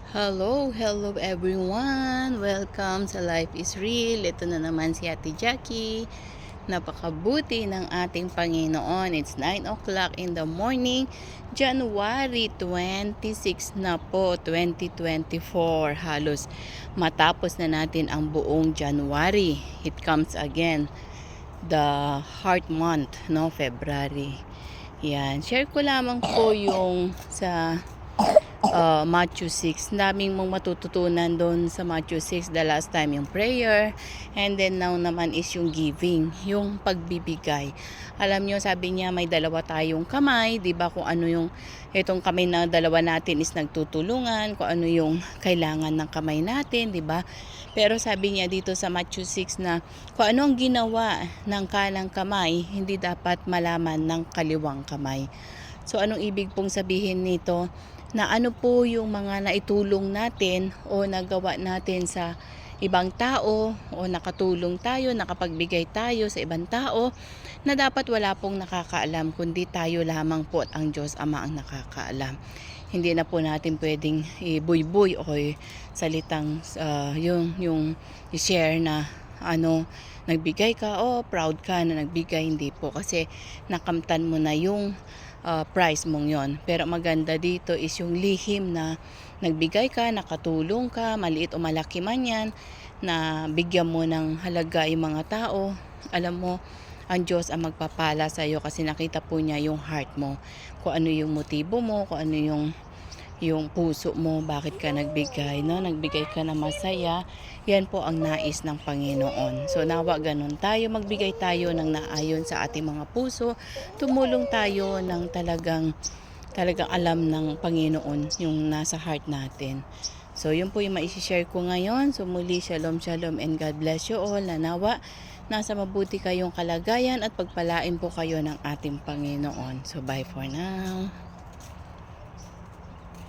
Hello everyone! Welcome sa Life is Real. Ito na naman si Ate Jackie. Napakabuti ng ating Panginoon. It's 9 o'clock in the morning. January 26 na po, 2024. Halos matapos na natin ang buong January. It comes again. The heart month, no? February. Yan. Share ko lamang po yung sa Matthew 6. Daming mong matututunan doon sa Matthew 6. The last time yung prayer. And then now naman is yung giving. Yung pagbibigay. Alam nyo, sabi niya may dalawa tayong kamay. Diba kung ano yung itong kamay na dalawa natin is nagtutulungan. Kung ano yung kailangan ng kamay natin. Diba? Pero sabi niya dito sa Matthew 6 na kung ano ang ginawa ng kanang kamay, hindi dapat malaman ng kaliwang kamay. So anong ibig pong sabihin nito? Na ano po yung mga naitulong natin o nagawa natin sa ibang tao o nakatulong tayo, nakapagbigay tayo sa ibang tao na dapat wala pong nakakaalam kundi tayo lamang po at ang Diyos Ama ang nakakaalam. Hindi na po natin pwedeng ibuy-buy o salitang yung i-share na nagbigay ka, proud ka na nagbigay. Hindi po, kasi nakamtan mo na yung price mong yon. Pero maganda dito is yung lihim na nagbigay ka, nakatulong ka, maliit o malaki man yan, na bigyan mo ng halaga yung mga tao. Alam mo, ang Diyos ang magpapala sa iyo kasi nakita po niya yung heart mo. Kung ano yung motibo mo, kung ano yung puso mo, bakit ka nagbigay, no? Nagbigay ka na masaya. Yan po ang nais ng Panginoon. So nawa ganun tayo, magbigay tayo ng naayon sa ating mga puso. Tumulong tayo ng talagang alam ng Panginoon yung nasa heart natin. So yun po yung maishishare ko ngayon. So muli, shalom and God bless you all. Nawa nasa mabuti kayong kalagayan at pagpalain po kayo ng ating Panginoon. So bye for now.